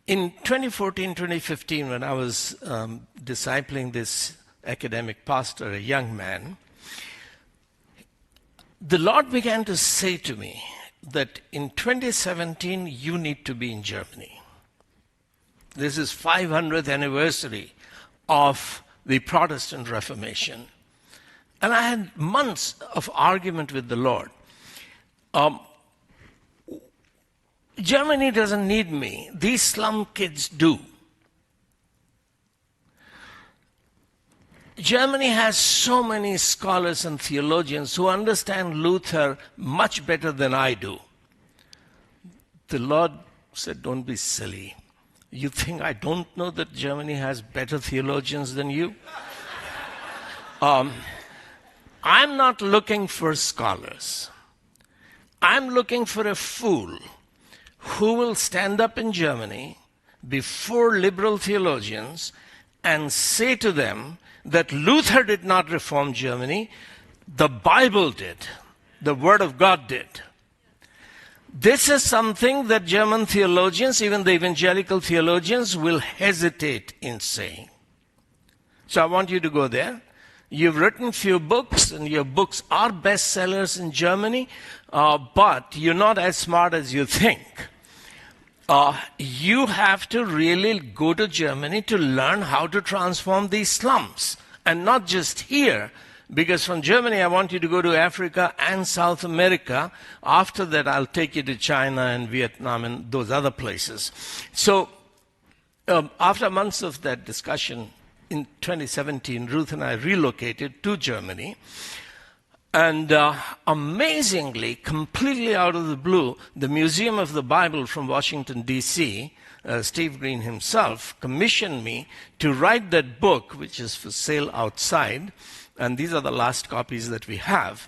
In 2014, 2015, when I was discipling this academic pastor, a young man, the Lord began to say to me that in 2017, you need to be in Germany. This is 500th anniversary of the Protestant Reformation. And I had months of argument with the Lord. Germany doesn't need me. These slum kids do. Germany has so many scholars and theologians who understand Luther much better than I do. The Lord said, don't be silly. You think I don't know that Germany has better theologians than you? I'm not looking for scholars. I'm looking for a fool who will stand up in Germany before liberal theologians and say to them that Luther did not reform Germany, the Bible did, the Word of God did. This is something that German theologians, even the evangelical theologians, will hesitate in saying. So I want you to go there. You've written few books, and your books are bestsellers in Germany, but you're not as smart as you think. You have to really go to Germany to learn how to transform these slums. And not just here, because from Germany I want you to go to Africa and South America. After that I'll take you to China and Vietnam and those other places. So after months of that discussion, in 2017, Ruth and I relocated to Germany. And amazingly, completely out of the blue, the Museum of the Bible from Washington, D.C., Steve Green himself, commissioned me to write that book, which is for sale outside. And these are the last copies that we have.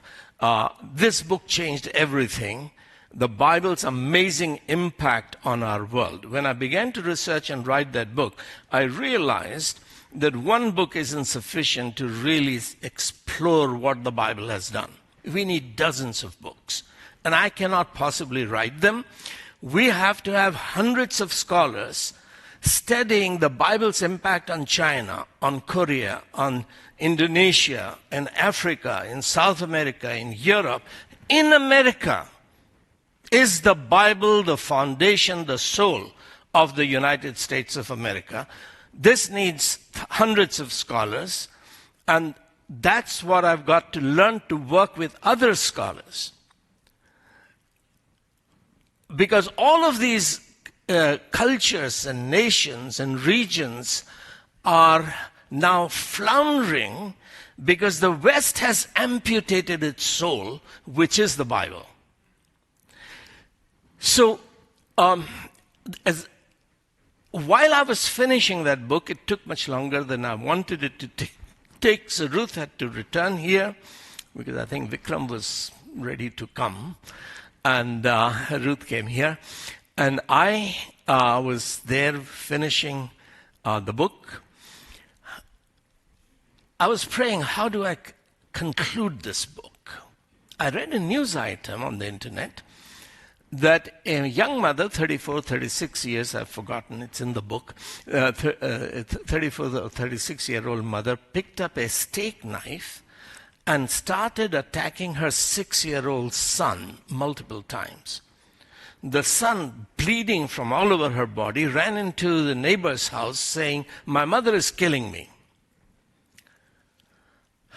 This book changed everything. The Bible's amazing impact on our world. When I began to research and write that book, I realized that one book isn't sufficient to really explore what the Bible has done. We need dozens of books, and I cannot possibly write them. We have to have hundreds of scholars studying the Bible's impact on China, on Korea, on Indonesia, in Africa, in South America, in Europe. In America, is the Bible the foundation, the soul of the United States of America? This needs hundreds of scholars, and that's what I've got to learn to work with other scholars. Because all of these cultures and nations and regions are now floundering because the West has amputated its soul, which is the Bible. So, while I was finishing that book, it took much longer than I wanted it to take. So Ruth had to return here because I think Vikram was ready to come. And Ruth came here. And I was there finishing the book. I was praying, how do I conclude this book? I read a news item on the internet that a young mother, 34, 36 years, I've forgotten, it's in the book, 34 or 36-year-old mother picked up a steak knife and started attacking her 6-year-old son multiple times. The son, bleeding from all over her body, ran into the neighbor's house saying, "My mother is killing me."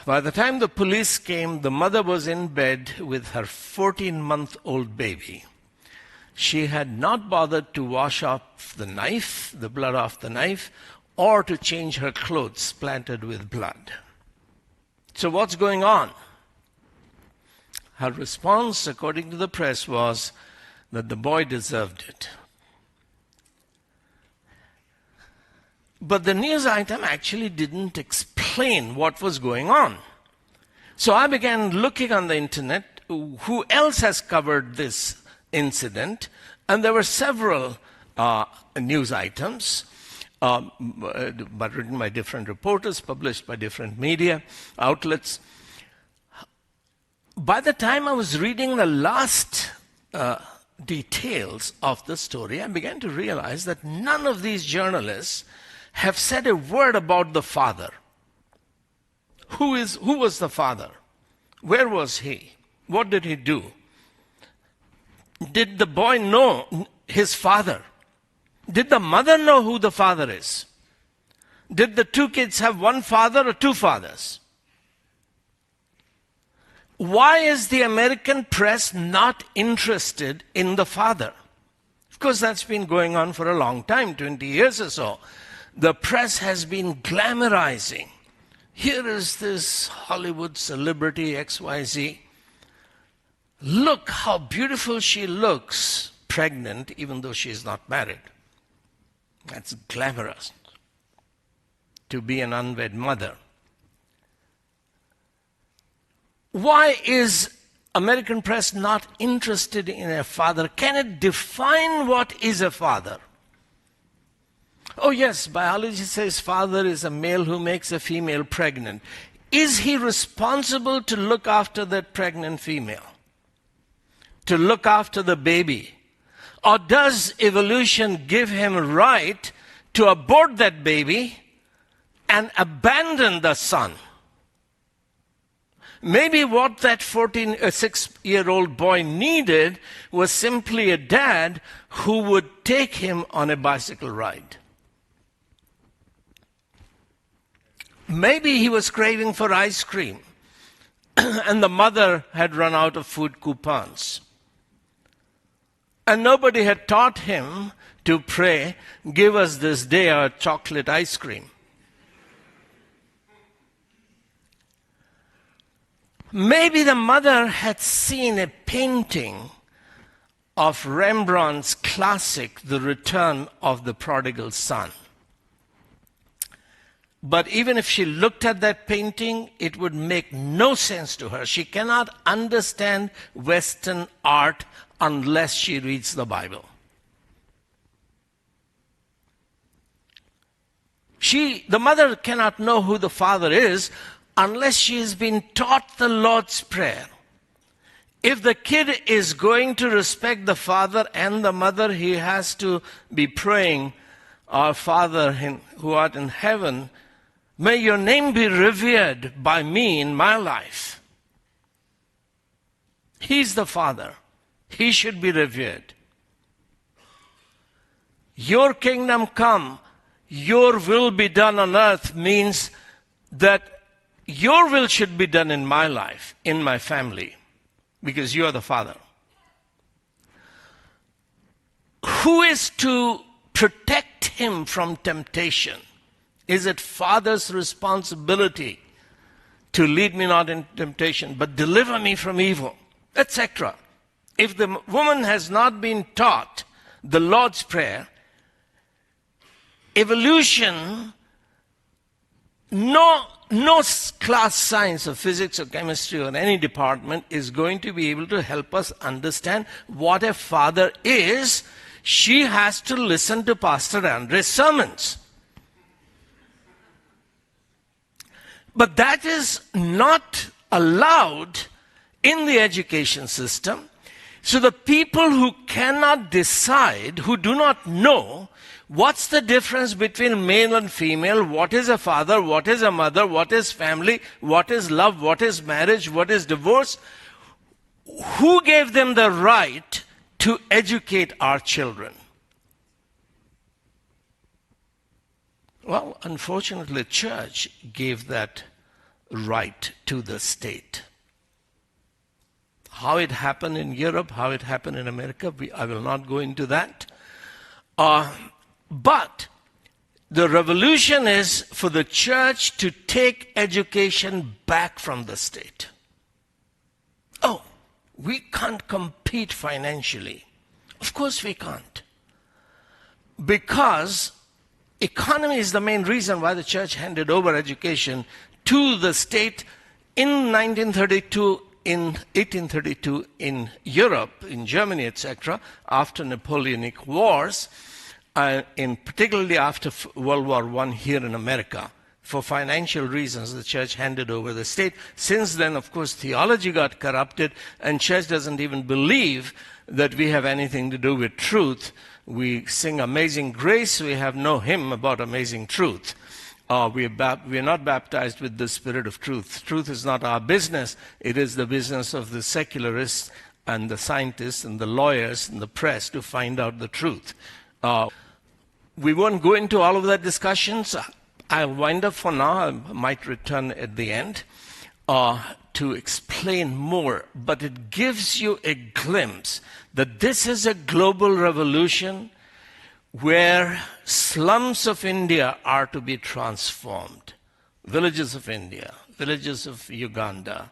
By the time the police came, the mother was in bed with her 14-month-old baby. She had not bothered to wash off the knife, the blood off the knife, or to change her clothes splattered with blood. So what's going on? Her response, according to the press, was that the boy deserved it. But the news item actually didn't explain what was going on. So I began looking on the internet, who else has covered this incident, and there were several news items, but written by different reporters, published by different media outlets. By the time I was reading the last details of the story, I began to realize that none of these journalists have said a word about the father. Who was the father? Where was he? What did he do? Did the boy know his father? Did the mother know who the father is? Did the two kids have one father or two fathers? Why is the American press not interested in the father? Of course, that's been going on for a long time, 20 years or so. The press has been glamorizing. Here is this Hollywood celebrity XYZ. Look how beautiful she looks, pregnant, even though she is not married. That's glamorous, to be an unwed mother. Why is American press not interested in a father? Can it define what is a father? Oh yes, biology says father is a male who makes a female pregnant. Is he responsible to look after that pregnant female? To look after the baby? Or does evolution give him a right to abort that baby and abandon the son? Maybe what that 6-year-old boy needed was simply a dad who would take him on a bicycle ride. Maybe he was craving for ice cream and the mother had run out of food coupons. And nobody had taught him to pray, give us this day our chocolate ice cream. Maybe the mother had seen a painting of Rembrandt's classic, The Return of the Prodigal Son. But even if she looked at that painting, it would make no sense to her. She cannot understand Western art unless she reads the Bible. The mother cannot know who the father is unless she has been taught the Lord's Prayer. If the kid is going to respect the father and the mother, he has to be praying, Our Father who art in heaven, may your name be revered by me in my life. He's the father. He should be revered. Your kingdom come, your will be done on earth means that your will should be done in my life, in my family, because you are the father. Who is to protect him from temptation? Is it father's responsibility to lead me not in temptation, but deliver me from evil, etc.? If the woman has not been taught the Lord's Prayer, evolution, no class science of physics or chemistry or any department is going to be able to help us understand what a father is. She has to listen to Pastor Andre's sermons. But that is not allowed in the education system. So the people who cannot decide, who do not know, what's the difference between male and female? What is a father? What is a mother? What is family? What is love? What is marriage? What is divorce? Who gave them the right to educate our children? Well, unfortunately, the church gave that right to the state. How it happened in Europe, how it happened in America, I will not go into that. But the revolution is for the church to take education back from the state. Oh, we can't compete financially. Of course we can't. Because economy is the main reason why the church handed over education to the state in 1932, in 1832 in Europe, in Germany, etc., after Napoleonic Wars, particularly after World War I here in America. For financial reasons, the church handed over the state. Since then, of course, theology got corrupted, and church doesn't even believe that we have anything to do with truth. We sing Amazing Grace, we have no hymn about amazing truth. We are not baptized with the Spirit of truth. Truth is not our business. It is the business of the secularists and the scientists and the lawyers and the press to find out the truth. We won't go into all of that discussions. I'll wind up for now. I might return at the end to explain more. But it gives you a glimpse that this is a global revolution where slums of India are to be transformed. Villages of India, villages of Uganda,